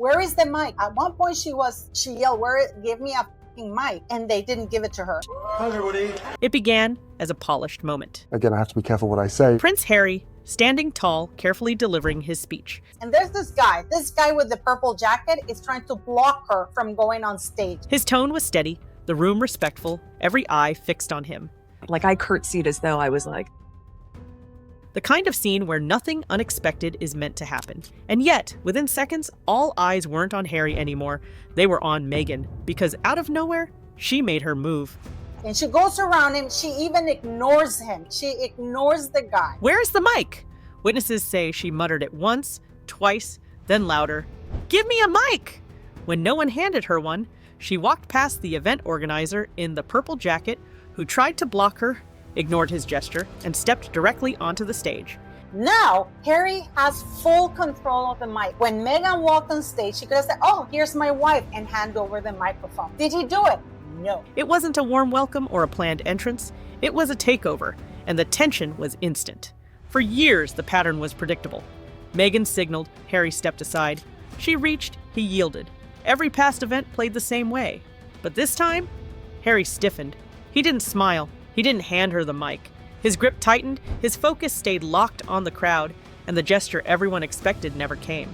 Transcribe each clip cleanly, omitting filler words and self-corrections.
Where is the mic? At one point she yelled, give me a fucking mic, and they didn't give it to her. Hi everybody. It began as a polished moment. Again, I have to be careful what I say. Prince Harry, standing tall, carefully delivering his speech. And there's this guy with the purple jacket is trying to block her from going on stage. His tone was steady, the room respectful, every eye fixed on him. Like I curtsied as though I was like... The kind of scene where nothing unexpected is meant to happen. And yet, within seconds, all eyes weren't on Harry anymore. They were on Meghan, because out of nowhere, she made her move. And she goes around him. She even ignores him. She ignores the guy. Where's the mic? Witnesses say she muttered it once, twice, then louder. Give me a mic! When no one handed her one, she walked past the event organizer in the purple jacket, who tried to block her, ignored his gesture, and stepped directly onto the stage. Now, Harry has full control of the mic. When Meghan walked on stage, she could have said, oh, here's my wife, and hand over the microphone. Did he do it? No. It wasn't a warm welcome or a planned entrance. It was a takeover, and the tension was instant. For years, the pattern was predictable. Meghan signaled, Harry stepped aside. She reached, he yielded. Every past event played the same way. But this time, Harry stiffened. He didn't smile. He didn't hand her the mic. His grip tightened, his focus stayed locked on the crowd, and the gesture everyone expected never came.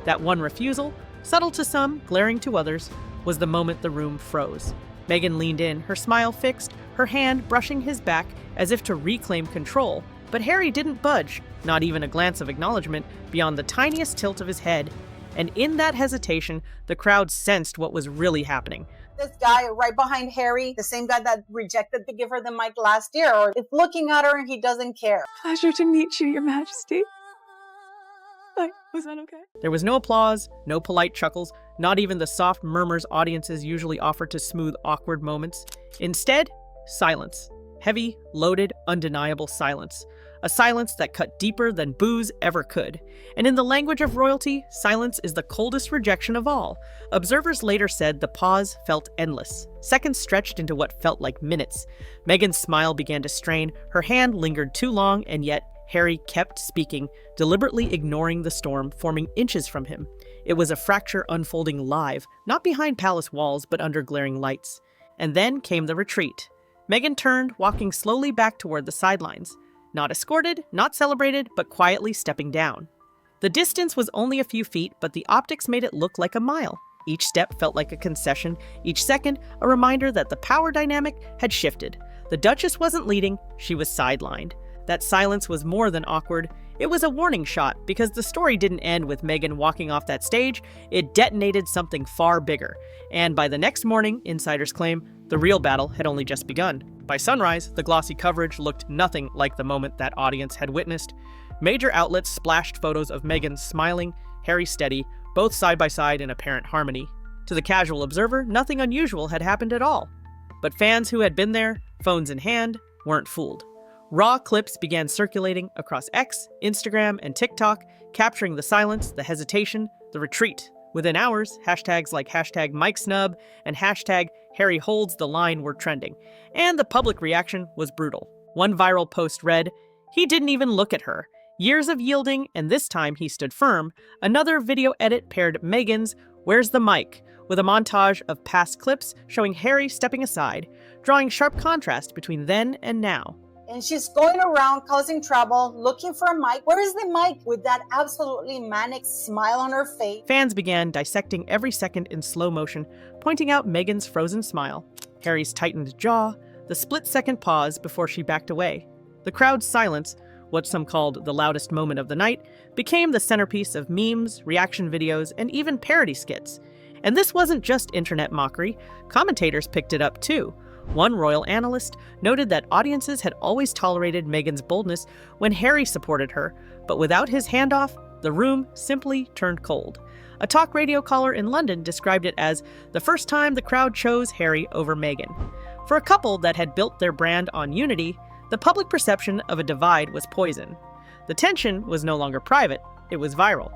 That one refusal, subtle to some, glaring to others, was the moment the room froze. Meghan leaned in, her smile fixed, her hand brushing his back as if to reclaim control, but Harry didn't budge, not even a glance of acknowledgement beyond the tiniest tilt of his head. And in that hesitation, the crowd sensed what was really happening. This guy right behind Harry, the same guy that rejected to give her the mic last year, is looking at her and he doesn't care. Pleasure to meet you, Your Majesty. Was that okay? There was no applause, no polite chuckles, not even the soft murmurs audiences usually offer to smooth awkward moments. Instead, silence. Heavy, loaded, undeniable silence. A silence that cut deeper than boos ever could. And in the language of royalty, silence is the coldest rejection of all. Observers later said the pause felt endless. Seconds stretched into what felt like minutes. Meghan's smile began to strain, her hand lingered too long, and yet Harry kept speaking, deliberately ignoring the storm forming inches from him. It was a fracture unfolding live, not behind palace walls, but under glaring lights. And then came the retreat. Meghan turned, walking slowly back toward the sidelines. Not escorted, not celebrated, but quietly stepping down. The distance was only a few feet, but the optics made it look like a mile. Each step felt like a concession, each second a reminder that the power dynamic had shifted. The Duchess wasn't leading, she was sidelined. That silence was more than awkward. It was a warning shot, because the story didn't end with Meghan walking off that stage. It detonated something far bigger. And by the next morning, insiders claim, the real battle had only just begun. By sunrise, the glossy coverage looked nothing like the moment that audience had witnessed. Major outlets splashed photos of Meghan smiling, Harry steady, both side by side in apparent harmony. To the casual observer, nothing unusual had happened at all. But fans who had been there, phones in hand, weren't fooled. Raw clips began circulating across X, Instagram, and TikTok, capturing the silence, the hesitation, the retreat. Within hours, hashtags like #MikeSnub and #HarryHoldsTheLine were trending, and the public reaction was brutal. One viral post read, "He didn't even look at her. Years of yielding, and this time he stood firm." Another video edit paired Meghan's "Where's the mic?" with a montage of past clips showing Harry stepping aside, drawing sharp contrast between then and now. And she's going around causing trouble, looking for a mic. Where is the mic? With that absolutely manic smile on her face. Fans began dissecting every second in slow motion, pointing out Meghan's frozen smile, Harry's tightened jaw, the split-second pause before she backed away. The crowd's silence, what some called the loudest moment of the night, became the centerpiece of memes, reaction videos, and even parody skits. And this wasn't just internet mockery. Commentators picked it up too. One royal analyst noted that audiences had always tolerated Meghan's boldness when Harry supported her, but without his handoff, the room simply turned cold. A talk radio caller in London described it as the first time the crowd chose Harry over Meghan. For a couple that had built their brand on unity, the public perception of a divide was poison. The tension was no longer private, it was viral.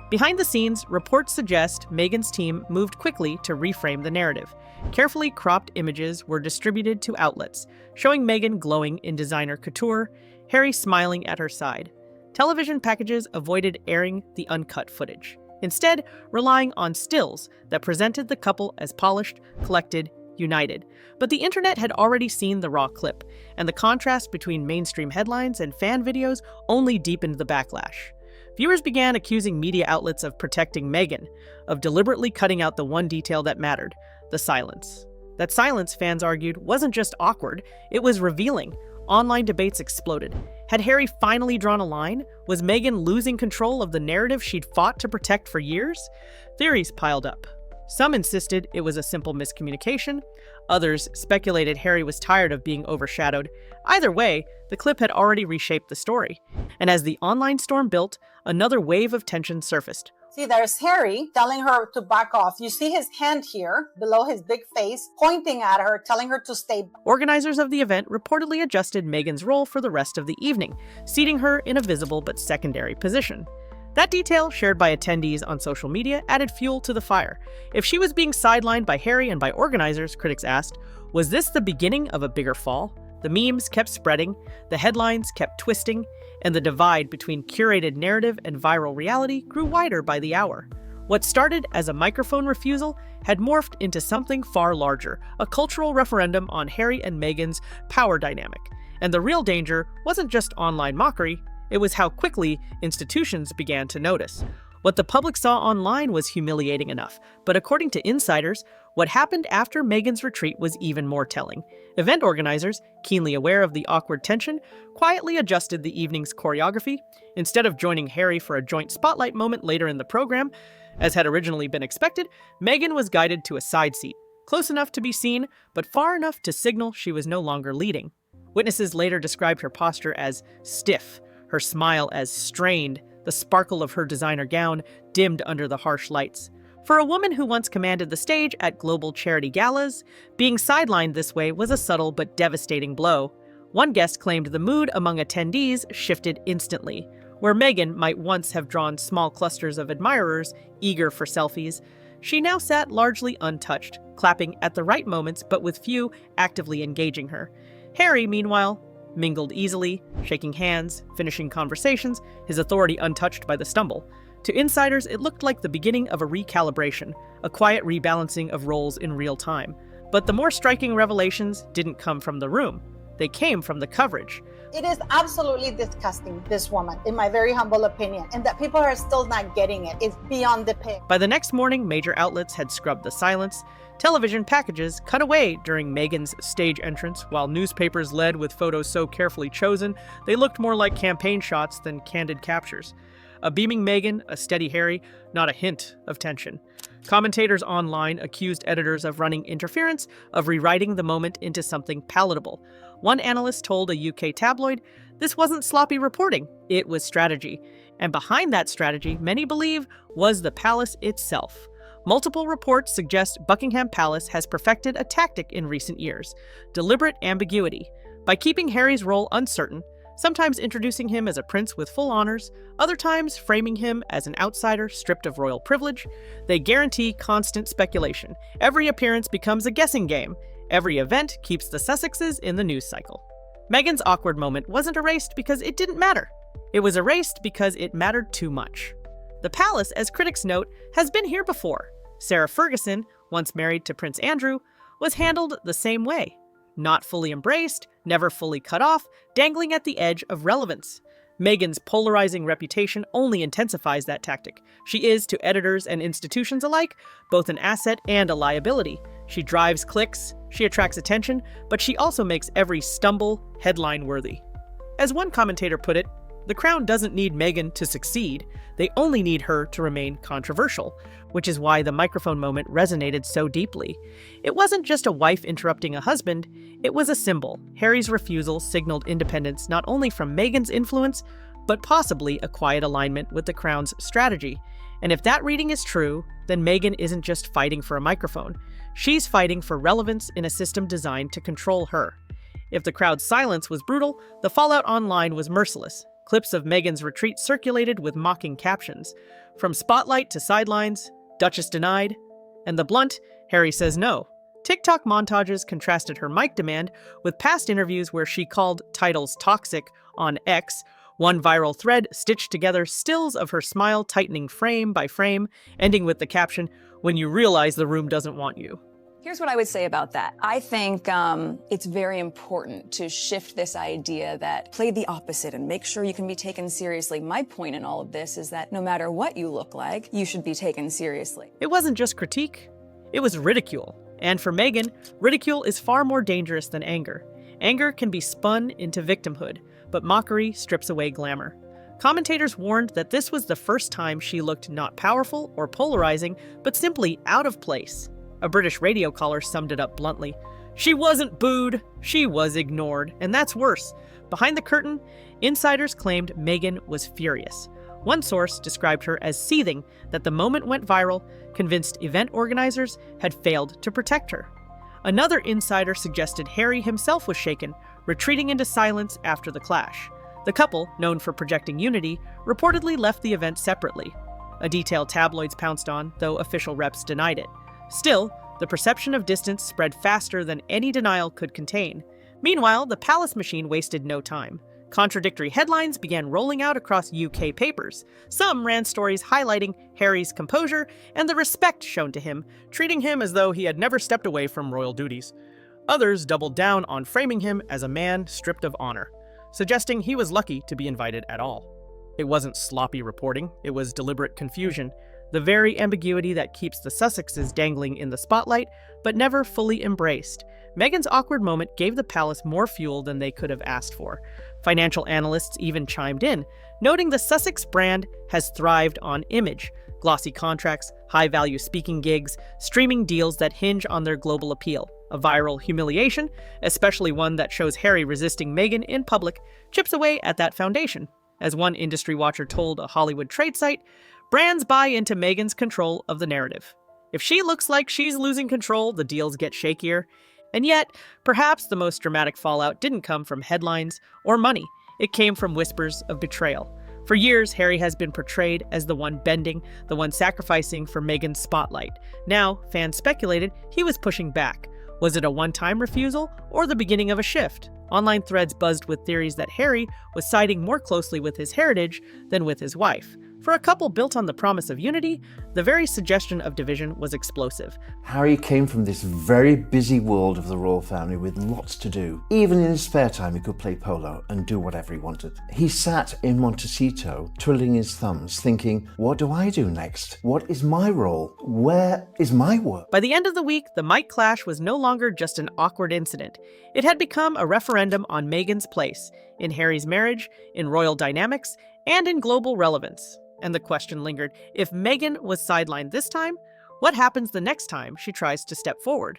Behind the scenes, reports suggest Meghan's team moved quickly to reframe the narrative. Carefully cropped images were distributed to outlets, showing Meghan glowing in designer couture, Harry smiling at her side. Television packages avoided airing the uncut footage. instead relying on stills that presented the couple as polished, collected, united. But the internet had already seen the raw clip, and the contrast between mainstream headlines and fan videos only deepened the backlash. Viewers began accusing media outlets of protecting Meghan, of deliberately cutting out the one detail that mattered, the silence. That silence, fans argued, wasn't just awkward, it was revealing. Online debates exploded. Had Harry finally drawn a line? Was Meghan losing control of the narrative she'd fought to protect for years? Theories piled up. Some insisted it was a simple miscommunication. Others speculated Harry was tired of being overshadowed. Either way, the clip had already reshaped the story. And as the online storm built, another wave of tension surfaced. See, there's Harry telling her to back off. You see his hand here, below his big face, pointing at her, telling her to stay. Organizers of the event reportedly adjusted Meghan's role for the rest of the evening, seating her in a visible but secondary position. That detail, shared by attendees on social media, added fuel to the fire. If she was being sidelined by Harry and by organizers, critics asked, was this the beginning of a bigger fall? The memes kept spreading, the headlines kept twisting, and the divide between curated narrative and viral reality grew wider by the hour. What started as a microphone refusal had morphed into something far larger, a cultural referendum on Harry and Meghan's power dynamic. And the real danger wasn't just online mockery, it was how quickly institutions began to notice. What the public saw online was humiliating enough, but according to insiders, what happened after Meghan's retreat was even more telling. Event organizers, keenly aware of the awkward tension, quietly adjusted the evening's choreography. Instead of joining Harry for a joint spotlight moment later in the program, as had originally been expected, Meghan was guided to a side seat, close enough to be seen, but far enough to signal she was no longer leading. Witnesses later described her posture as stiff, her smile as strained, the sparkle of her designer gown dimmed under the harsh lights. For a woman who once commanded the stage at global charity galas, being sidelined this way was a subtle but devastating blow. One guest claimed the mood among attendees shifted instantly. Where Meghan might once have drawn small clusters of admirers eager for selfies, she now sat largely untouched, clapping at the right moments but with few actively engaging her. Harry, meanwhile, mingled easily, shaking hands, finishing conversations, his authority untouched by the stumble. To insiders, it looked like the beginning of a recalibration, a quiet rebalancing of roles in real time. But the more striking revelations didn't come from the room. They came from the coverage. It is absolutely disgusting, this woman, in my very humble opinion, and that people are still not getting it. It's beyond the pale. By the next morning, major outlets had scrubbed the silence. Television packages cut away during Meghan's stage entrance, while newspapers led with photos so carefully chosen, they looked more like campaign shots than candid captures. A beaming Meghan, a steady Harry, not a hint of tension. Commentators online accused editors of running interference, of rewriting the moment into something palatable. One analyst told a UK tabloid, this wasn't sloppy reporting, it was strategy. And behind that strategy, many believe, was the palace itself. Multiple reports suggest Buckingham Palace has perfected a tactic in recent years: deliberate ambiguity. By keeping Harry's role uncertain, sometimes introducing him as a prince with full honors, other times framing him as an outsider stripped of royal privilege, they guarantee constant speculation. Every appearance becomes a guessing game. Every event keeps the Sussexes in the news cycle. Meghan's awkward moment wasn't erased because it didn't matter. It was erased because it mattered too much. The palace, as critics note, has been here before. Sarah Ferguson, once married to Prince Andrew, was handled the same way. Not fully embraced, never fully cut off, dangling at the edge of relevance. Meghan's polarizing reputation only intensifies that tactic. She is, to editors and institutions alike, both an asset and a liability. She drives clicks, she attracts attention, but she also makes every stumble headline-worthy. As one commentator put it, the Crown doesn't need Meghan to succeed, they only need her to remain controversial, which is why the microphone moment resonated so deeply. It wasn't just a wife interrupting a husband, it was a symbol. Harry's refusal signaled independence not only from Meghan's influence, but possibly a quiet alignment with the Crown's strategy. And if that reading is true, then Meghan isn't just fighting for a microphone. She's fighting for relevance in a system designed to control her. If the crowd's silence was brutal, the fallout online was merciless. Clips of Meghan's retreat circulated with mocking captions. From spotlight to sidelines, Duchess denied, and the blunt, Harry says no. TikTok montages contrasted her mic demand with past interviews where she called titles toxic on X, One viral thread stitched together stills of her smile tightening frame by frame, ending with the caption, "When you realize the room doesn't want you." Here's what I would say about that. I think it's very important to shift this idea that play the opposite and make sure you can be taken seriously. My point in all of this is that no matter what you look like, you should be taken seriously. It wasn't just critique, it was ridicule. And for Meghan, ridicule is far more dangerous than anger. Anger can be spun into victimhood, but mockery strips away glamour. Commentators warned that this was the first time she looked not powerful or polarizing, but simply out of place. A British radio caller summed it up bluntly. She wasn't booed, she was ignored, and that's worse. Behind the curtain, insiders claimed Meghan was furious. One source described her as seething that the moment went viral, convinced event organizers had failed to protect her. Another insider suggested Harry himself was shaken, retreating into silence after the clash. The couple, known for projecting unity, reportedly left the event separately. A detail tabloids pounced on, though official reps denied it. Still, the perception of distance spread faster than any denial could contain. Meanwhile, the palace machine wasted no time. Contradictory headlines began rolling out across UK papers. Some ran stories highlighting Harry's composure and the respect shown to him, treating him as though he had never stepped away from royal duties. Others doubled down on framing him as a man stripped of honor, suggesting he was lucky to be invited at all. It wasn't sloppy reporting, it was deliberate confusion. The very ambiguity that keeps the Sussexes dangling in the spotlight, but never fully embraced. Meghan's awkward moment gave the palace more fuel than they could have asked for. Financial analysts even chimed in, noting the Sussex brand has thrived on image, glossy contracts, high-value speaking gigs, streaming deals that hinge on their global appeal. A viral humiliation, especially one that shows Harry resisting Meghan in public, chips away at that foundation. As one industry watcher told a Hollywood trade site, brands buy into Meghan's control of the narrative. If she looks like she's losing control, the deals get shakier. And yet, perhaps the most dramatic fallout didn't come from headlines or money. It came from whispers of betrayal. For years, Harry has been portrayed as the one bending, the one sacrificing for Meghan's spotlight. Now, fans speculated he was pushing back. Was it a one-time refusal or the beginning of a shift? Online threads buzzed with theories that Harry was siding more closely with his heritage than with his wife. For a couple built on the promise of unity, the very suggestion of division was explosive. Harry came from this very busy world of the royal family with lots to do. Even in his spare time, he could play polo and do whatever he wanted. He sat in Montecito, twiddling his thumbs, thinking, what do I do next? What is my role? Where is my work? By the end of the week, the mic clash was no longer just an awkward incident. It had become a referendum on Meghan's place, in Harry's marriage, in royal dynamics, and in global relevance. And the question lingered, if Meghan was sidelined this time, what happens the next time she tries to step forward?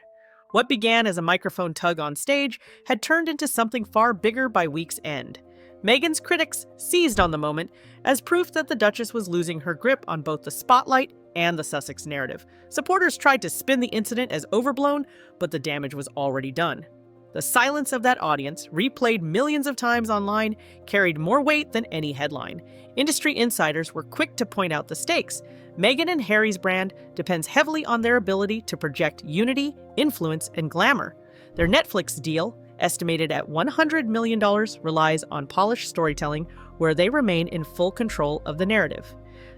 What began as a microphone tug on stage had turned into something far bigger by week's end. Meghan's critics seized on the moment as proof that the Duchess was losing her grip on both the spotlight and the Sussex narrative. Supporters tried to spin the incident as overblown, but the damage was already done. The silence of that audience, replayed millions of times online, carried more weight than any headline. Industry insiders were quick to point out the stakes. Meghan and Harry's brand depends heavily on their ability to project unity, influence, and glamour. Their Netflix deal, estimated at $100 million, relies on polished storytelling where they remain in full control of the narrative.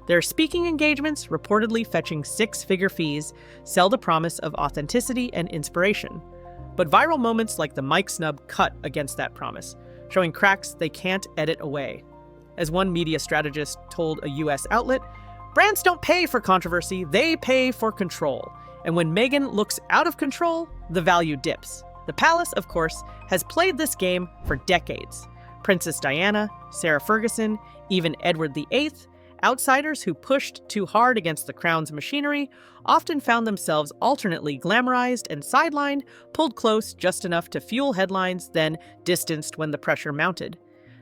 Their speaking engagements, reportedly fetching six-figure fees, sell the promise of authenticity and inspiration. But viral moments like the mic snub cut against that promise, showing cracks they can't edit away. As one media strategist told a US outlet, brands don't pay for controversy, they pay for control. And when Meghan looks out of control, the value dips. The palace, of course, has played this game for decades. Princess Diana, Sarah Ferguson, even Edward VIII, outsiders who pushed too hard against the crown's machinery often found themselves alternately glamorized and sidelined, pulled close just enough to fuel headlines, then distanced when the pressure mounted.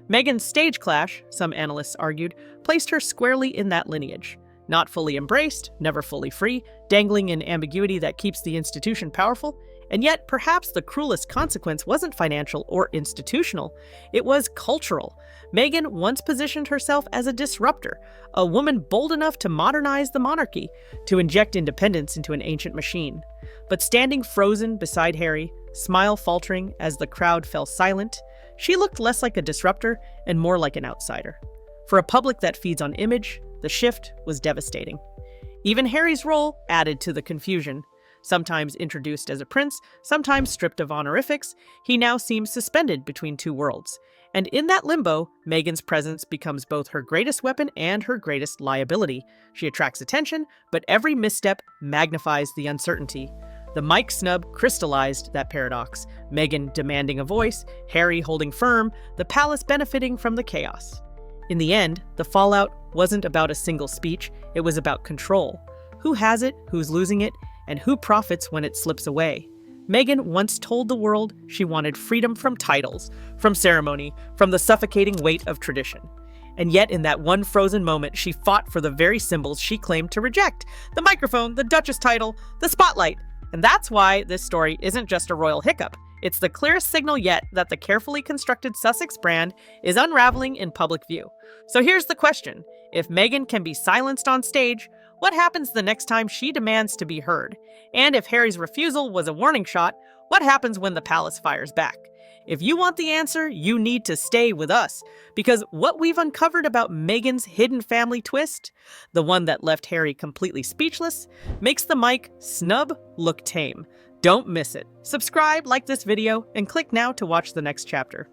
Meghan's stage clash, some analysts argued, placed her squarely in that lineage. Not fully embraced, never fully free, dangling in ambiguity that keeps the institution powerful. And yet, perhaps the cruelest consequence wasn't financial or institutional. It was cultural. Meghan once positioned herself as a disruptor, a woman bold enough to modernize the monarchy, to inject independence into an ancient machine. But standing frozen beside Harry, smile faltering as the crowd fell silent, she looked less like a disruptor and more like an outsider. For a public that feeds on image, the shift was devastating. Even Harry's role added to the confusion. Sometimes introduced as a prince, sometimes stripped of honorifics, he now seems suspended between two worlds. And in that limbo, Meghan's presence becomes both her greatest weapon and her greatest liability. She attracts attention, but every misstep magnifies the uncertainty. The Mike snub crystallized that paradox. Meghan demanding a voice, Harry holding firm, the palace benefiting from the chaos. In the end, the fallout wasn't about a single speech, it was about control. Who has it, who's losing it, and who profits when it slips away? Meghan once told the world she wanted freedom from titles, from ceremony, from the suffocating weight of tradition. And yet, in that one frozen moment, she fought for the very symbols she claimed to reject: the microphone, the Duchess title, the spotlight. And that's why this story isn't just a royal hiccup. It's the clearest signal yet that the carefully constructed Sussex brand is unraveling in public view. So here's the question. If Meghan can be silenced on stage, what happens the next time she demands to be heard? And if Harry's refusal was a warning shot, what happens when the palace fires back? If you want the answer, you need to stay with us, because what we've uncovered about Meghan's hidden family twist, the one that left Harry completely speechless, makes the Mike snub look tame. Don't miss it. Subscribe, like this video, and click now to watch the next chapter.